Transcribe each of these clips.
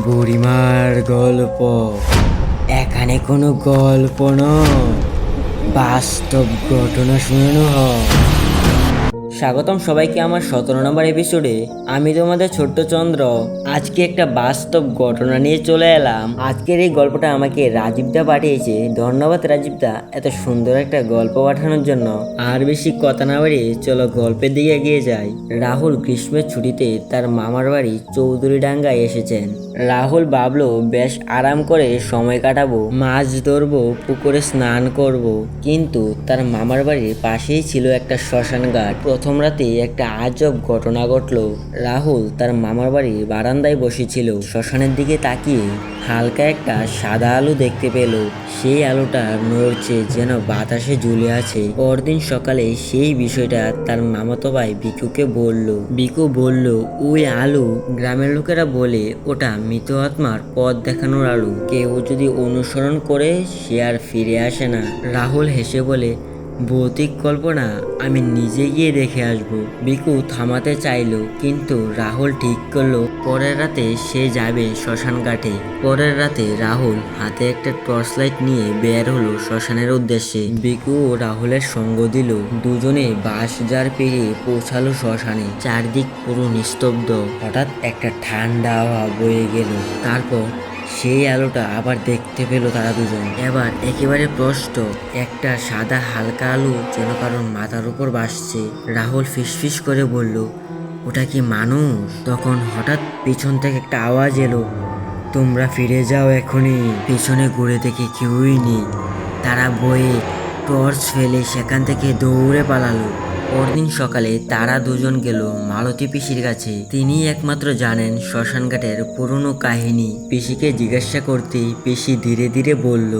বুড়িমার গল্প। এখানে কোনো গল্প নয়, বাস্তব ঘটনা শুনানো হয়। স্বাগতম সবাইকে আমার 17 নম্বর এপিসোডে। আমি তোমাদের ছোট্ট চন্দ্র। আজকে একটা বাস্তব ঘটনা নিয়ে চলে এলাম। আজকের এই গল্পটা আমাকে রাজীবদা পাঠিয়েছে। ধন্যবাদ রাজীবদা এত সুন্দর একটা গল্প পাঠানোর জন্য। আর বেশি কথা না বাড়িয়ে চলো গল্পের দিকে এগিয়ে যাই। রাহুল গ্রীষ্মের ছুটিতে তার মামার বাড়ি চৌধুরীডাঙ্গায় এসেছেন। রাহুল ভাবলো বেশ আরাম করে সময় কাটাবো, মাছ ধরবো, পুকুরে স্নান করব। কিন্তু তার মামার বাড়ির পাশেই ছিল একটা শ্মশান ঘাট। প্রথম রাতে একটা আজব ঘটনা ঘটলো। রাহুল তার মামার বাড়ির বারান্দায় বসেছিল। শ্মশানের দিকে তাকিয়ে হালকা একটা সাদা আলো দেখতে পেল। সেই আলোটা নড়ছে, যেন বাতাসে ঝুলে আছে। পরদিন সকালে সেই বিষয়টা তার মামাতো ভাই বিকুকে বলল। বিকু বলল, ওই আলো, গ্রামের লোকেরা বলে ওটা মৃত আত্মার পথ দেখানোর আলো। কেউ যদি অনুসরণ করে সে আর ফিরে আসে না। রাহুল হেসে বলে, ভৌতিক কল্পনা, আমি নিজে গিয়ে দেখে আসবো। বিকু থামাতে চাইলো, কিন্তু রাহুল ঠিক করলো পরের রাতে সে যাবে শ্মশান ঘাটে। পরের রাতে রাহুল হাতে একটা টর্চ লাইট নিয়ে বের হলো শ্মশানের উদ্দেশ্যে। বিকু ও রাহুলের সঙ্গ দিল। দুজনে বাঁশ ঝাড় পেরিয়ে পৌঁছালো শ্মশানে। চারদিক পুরো নিস্তব্ধ। হঠাৎ একটা ঠান্ডা হাওয়া বয়ে গেল। তারপর সেই আলোটা আবার দেখতে পেল তারা দুজন। এবার একেবারে স্পষ্ট একটা সাদা হালকা আলো, যেন কারোর মাথার উপর ভাসছে। রাহুল ফিসফিস করে বলল, ওটা কি মানুষ? তখন হঠাৎ পিছন থেকে একটা আওয়াজ এলো, তোমরা ফিরে যাও এখনই। পিছনে ঘুরে দেখে কেউই নেই। তারা বয়ে টর্চ ফেলে সেখান থেকে দৌড়ে পালালো। পরদিন সকালে তারা দুজন গেল মালতী পিসির কাছে। তিনি একমাত্র জানেন শ্মশান ঘাটের পুরনো কাহিনী। পিসিকে জিজ্ঞাসা করতেই পিসি ধীরে ধীরে বলল,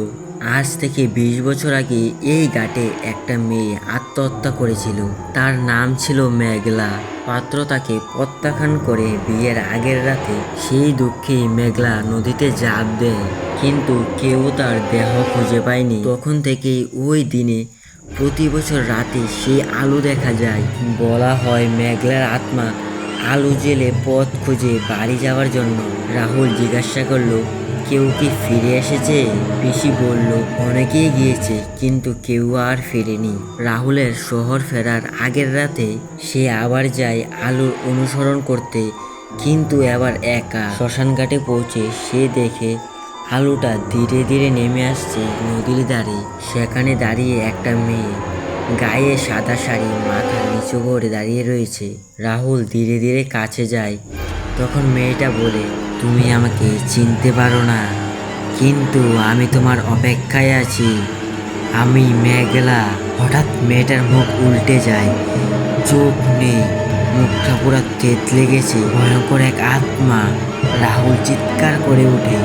আজ থেকে 20 বছর আগে এই ঘাটে একটা মেয়ে আত্মহত্যা করেছিল। তার নাম ছিল মেঘলা। পাত্র তাকে প্রত্যাখ্যান করে বিয়ের আগের রাতে সেই দুঃখেই মেঘলা নদীতে ঝাঁপ দেয়। কিন্তু কেউ তার দেহ খুঁজে পায়নি। তখন থেকেই ওই দিনে প্রতি বছর রাতে সেই আলো দেখা যায়। বলা হয় মেঘলার আত্মা আলো জেলে পথ খুঁজে বাড়ি যাওয়ার জন্য। রাহুল জিজ্ঞাসা করলো, কেউ কি ফিরে এসেছে? পিসি বলল, অনেকেই গিয়েছে, কিন্তু কেউ আর ফেরেনি। রাহুলের শহর ফেরার আগের রাতে সে আবার যায় আলোর অনুসরণ করতে, কিন্তু এবার একা। শ্মশান ঘাটে পৌঁছে সে দেখে আলোটা ধীরে ধীরে নেমে আসছে নদীর ধারে। সেখানে দাঁড়িয়ে একটা মেয়ে, গায়ে সাদা শাড়ি, মাথা নিচু করে দাঁড়িয়ে রয়েছে। রাহুল ধীরে ধীরে কাছে যায়। তখন মেয়েটা বলে, তুমি আমাকে চিনতে পারো না, কিন্তু আমি তোমার অপেক্ষায় আছি। আমি মেঘলা। হঠাৎ মেয়েটার মুখ উল্টে যায়, চোখ নেই, মুখটা পুরো তেঁতলে গেছে। ভয়ঙ্কর এক আত্মা। রাহুল চিৎকার করে ওঠে।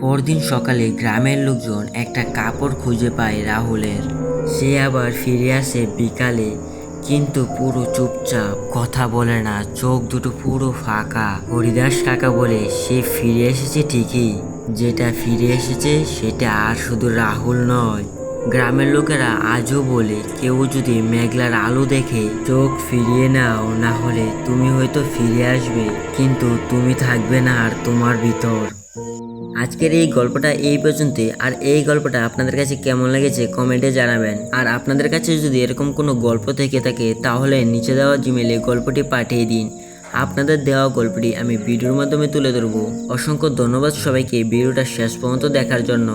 পরদিন সকালে গ্রামের লোকজন একটা কাপড় খুঁজে পায় রাহুলের। সে আবার ফিরে আসে বিকালে, কিন্তু পুরো চুপচাপ, কথা বলে না, চোখ দুটো পুরো ফাঁকা। হরিদাস কাকা বলে, সে ফিরে এসেছে ঠিকই। যেটা ফিরে এসেছে সেটা আর শুধু রাহুল নয়। গ্রামের লোকেরা আজও বলে, কেউ যদি মেঘলার আলো দেখে চোখ ফিরিয়ে নাও, না হলে তুমি হয়তো ফিরে আসবে, কিন্তু তুমি থাকবে না আর তোমার ভিতর। আজকের এই গল্পটা এই পর্যন্তই। আর এই গল্পটা আপনাদের কাছে কেমন লেগেছে কমেন্টে জানাবেন। আর আপনাদের কাছে যদি এরকম কোনো গল্প থেকে থাকে তাহলে নিচে দেওয়া জিমেলে গল্পটি পাঠিয়ে দিন। আপনাদের দেওয়া গল্পটি আমি ভিডিওর মাধ্যমে তুলে ধরবো। অসংখ্য ধন্যবাদ সবাইকে ভিডিওটা শেষ পর্যন্ত দেখার জন্য।